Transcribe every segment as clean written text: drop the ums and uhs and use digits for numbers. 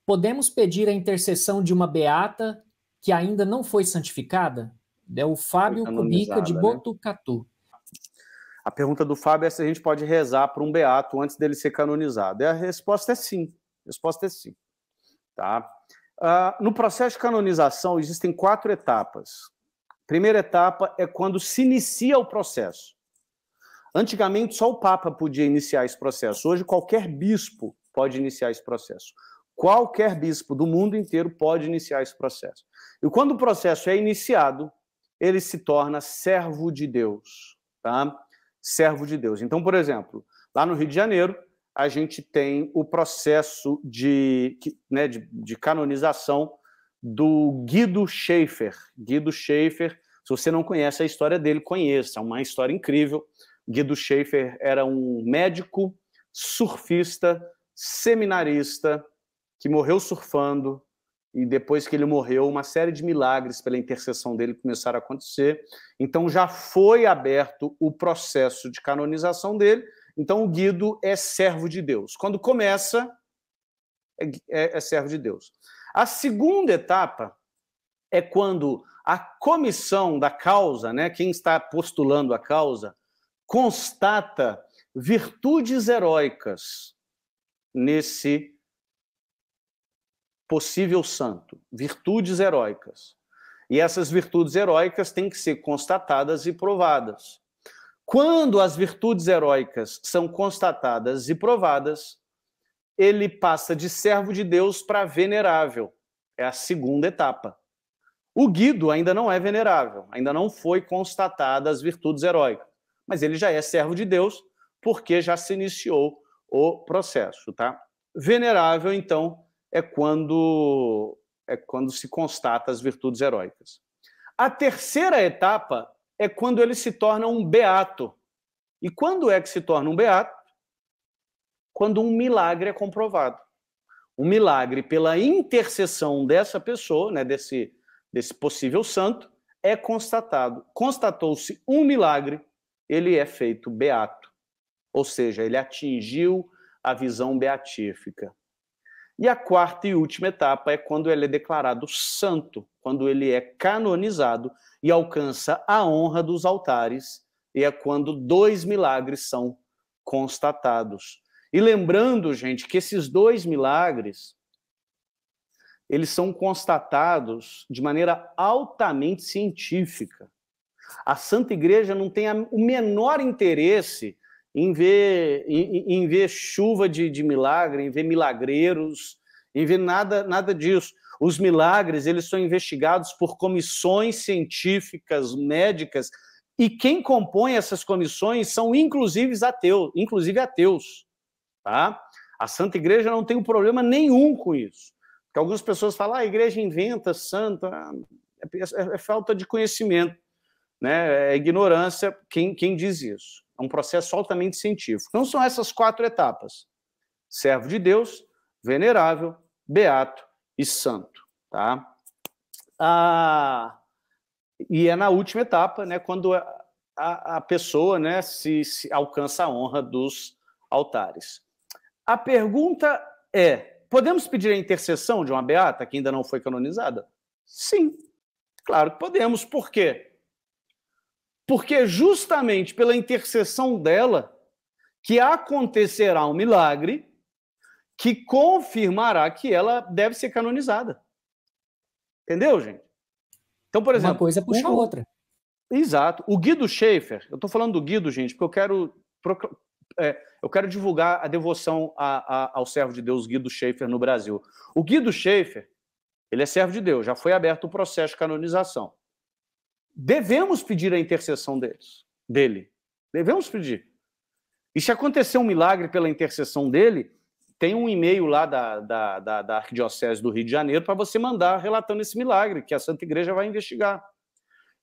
Podemos pedir a intercessão de uma beata que ainda não foi santificada? É o Fábio Kubica, de Botucatu. A pergunta do Fábio é se a gente pode rezar para um beato antes dele ser canonizado. E a resposta é sim. A resposta é sim. Tá? No processo de canonização existem 4 etapas. A primeira etapa é quando se inicia o processo. Antigamente, só o Papa podia iniciar esse processo. Hoje, qualquer bispo pode iniciar esse processo. Qualquer bispo do mundo inteiro pode iniciar esse processo. E quando o processo é iniciado, ele se torna servo de Deus. Tá? Servo de Deus. Então, por exemplo, lá no Rio de Janeiro, a gente tem o processo de canonização do Guido Schaeffer. Guido Schaeffer, se você não conhece a história dele, conheça. É uma história incrível. Guido Schaeffer era um médico, surfista, seminarista, que morreu surfando, e depois que ele morreu, uma série de milagres pela intercessão dele começaram a acontecer. Então já foi aberto o processo de canonização dele. Então o Guido é servo de Deus. Quando começa, é servo de Deus. A segunda etapa é quando a comissão da causa, né, quem está postulando a causa, constata virtudes heróicas nesse possível santo. Virtudes heróicas. E essas virtudes heróicas têm que ser constatadas e provadas. Quando as virtudes heróicas são constatadas e provadas, ele passa de servo de Deus para venerável. É a segunda etapa. O Guido ainda não é venerável, ainda não foi constatada as virtudes heróicas, mas ele já é servo de Deus porque já se iniciou o processo. Tá? Venerável, então, é quando se constata as virtudes heróicas. A terceira etapa é quando ele se torna um beato. E quando é que se torna um beato? Quando um milagre é comprovado. Um milagre pela intercessão dessa pessoa, né, desse possível santo, é constatado. Constatou-se um milagre, ele é feito beato. Ou seja, ele atingiu a visão beatífica. E a quarta e última etapa é quando ele é declarado santo, quando ele é canonizado e alcança a honra dos altares, e é quando 2 milagres são constatados. E lembrando, gente, que esses 2 milagres, eles são constatados de maneira altamente científica. A Santa Igreja não tem o menor interesse em ver chuva de milagre, em ver milagreiros, em ver nada disso. Os milagres, eles são investigados por comissões científicas, médicas, e quem compõe essas comissões são inclusive ateus. Tá? A Santa Igreja não tem um problema nenhum com isso. Porque algumas pessoas falam, a igreja inventa santa, é falta de conhecimento, né? É ignorância quem diz isso. É um processo altamente científico. Então são essas 4 etapas. Servo de Deus, venerável, beato e santo. Tá? E é na última etapa, né, quando a pessoa, né, se alcança a honra dos altares. A pergunta é, podemos pedir a intercessão de uma beata que ainda não foi canonizada? Sim, claro que podemos. Por quê? Porque justamente pela intercessão dela que acontecerá um milagre que confirmará que ela deve ser canonizada. Entendeu, gente? Então, por exemplo... Uma coisa puxa a outra. Exato. O Guido Schaeffer, eu estou falando do Guido, gente, porque eu quero divulgar a devoção ao servo de Deus Guido Schaeffer no Brasil. O Guido Schaeffer, ele é servo de Deus, já foi aberto o processo de canonização. Devemos pedir a intercessão dele. Devemos pedir. E se acontecer um milagre pela intercessão dele, tem um e-mail lá da Arquidiocese do Rio de Janeiro para você mandar relatando esse milagre, que a Santa Igreja vai investigar.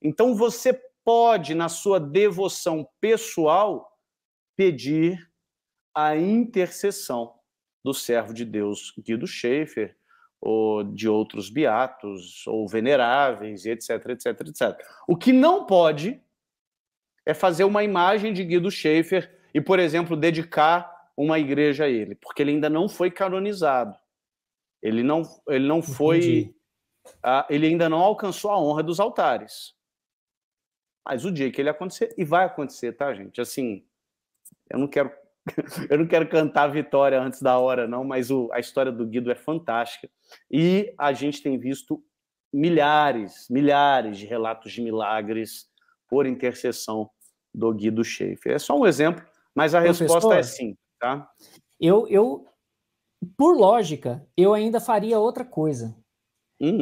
Então você pode, na sua devoção pessoal, pedir a intercessão do servo de Deus Guido Schaeffer, ou de outros beatos, ou veneráveis, etc, etc, etc. O que não pode é fazer uma imagem de Guido Schaeffer e, por exemplo, dedicar uma igreja a ele, porque ele ainda não foi canonizado. Ele não foi... ele ainda não alcançou a honra dos altares. Mas o dia que ele acontecer, e vai acontecer, tá, gente? Assim, eu não quero cantar a vitória antes da hora, não, mas a história do Guido é fantástica. E a gente tem visto milhares de relatos de milagres por intercessão do Guido Schaeffer. É só um exemplo, mas a resposta é sim, tá? Por lógica, eu ainda faria outra coisa.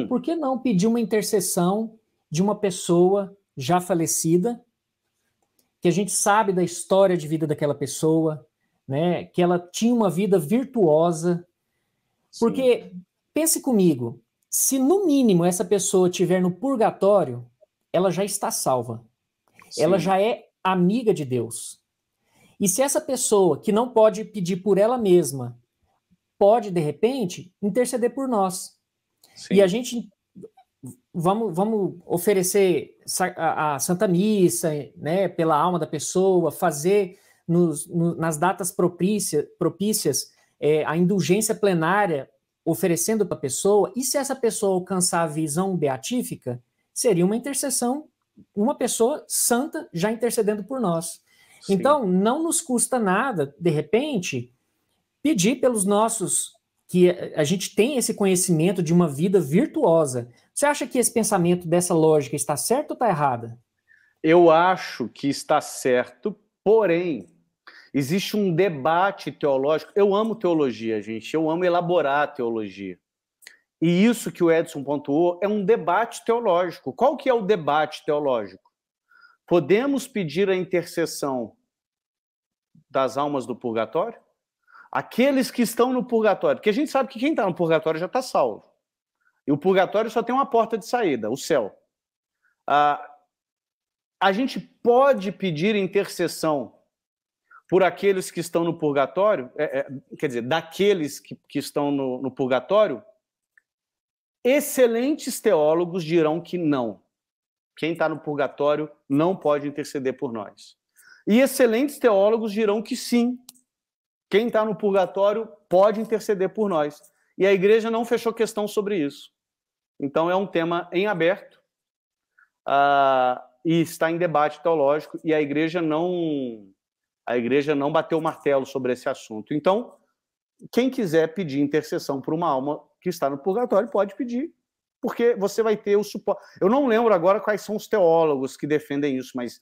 Por que não pedir uma intercessão de uma pessoa já falecida, que a gente sabe da história de vida daquela pessoa, né? Que ela tinha uma vida virtuosa? Porque, pense comigo, se no mínimo essa pessoa estiver no purgatório, ela já está salva. Sim. Ela já é amiga de Deus. E se essa pessoa, que não pode pedir por ela mesma, pode, de repente, interceder por nós. Sim. E a gente... Vamos oferecer a Santa Missa, né, pela alma da pessoa, fazer nas datas propícias a indulgência plenária, oferecendo para a pessoa. E se essa pessoa alcançar a visão beatífica, seria uma intercessão, uma pessoa santa já intercedendo por nós. Sim. Então, não nos custa nada, de repente, pedir pelos nossos... que a gente tem esse conhecimento de uma vida virtuosa. Você acha que esse pensamento dessa lógica está certo ou está errada? Eu acho que está certo, porém, existe um debate teológico. Eu amo teologia, gente, eu amo elaborar a teologia. E isso que o Edson pontuou é um debate teológico. Qual que é o debate teológico? Podemos pedir a intercessão das almas do purgatório? Aqueles que estão no purgatório, porque a gente sabe que quem está no purgatório já está salvo. E o purgatório só tem uma porta de saída, o céu. A gente pode pedir intercessão por aqueles que estão no purgatório, quer dizer, daqueles que estão no purgatório? Excelentes teólogos dirão que não. Quem está no purgatório não pode interceder por nós. E excelentes teólogos dirão que sim. Quem está no purgatório pode interceder por nós. E a igreja não fechou questão sobre isso. Então é um tema em aberto e está em debate teológico, e a igreja não bateu o martelo sobre esse assunto. Então, quem quiser pedir intercessão por uma alma que está no purgatório pode pedir, porque você vai ter o suporte. Eu não lembro agora quais são os teólogos que defendem isso, mas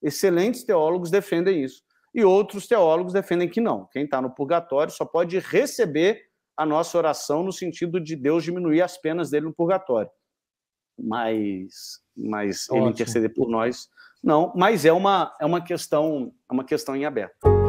excelentes teólogos defendem isso. E outros teólogos defendem que não. Quem está no purgatório só pode receber a nossa oração no sentido de Deus diminuir as penas dele no purgatório. Mas ele interceder por nós, não. Mas é uma questão em aberto.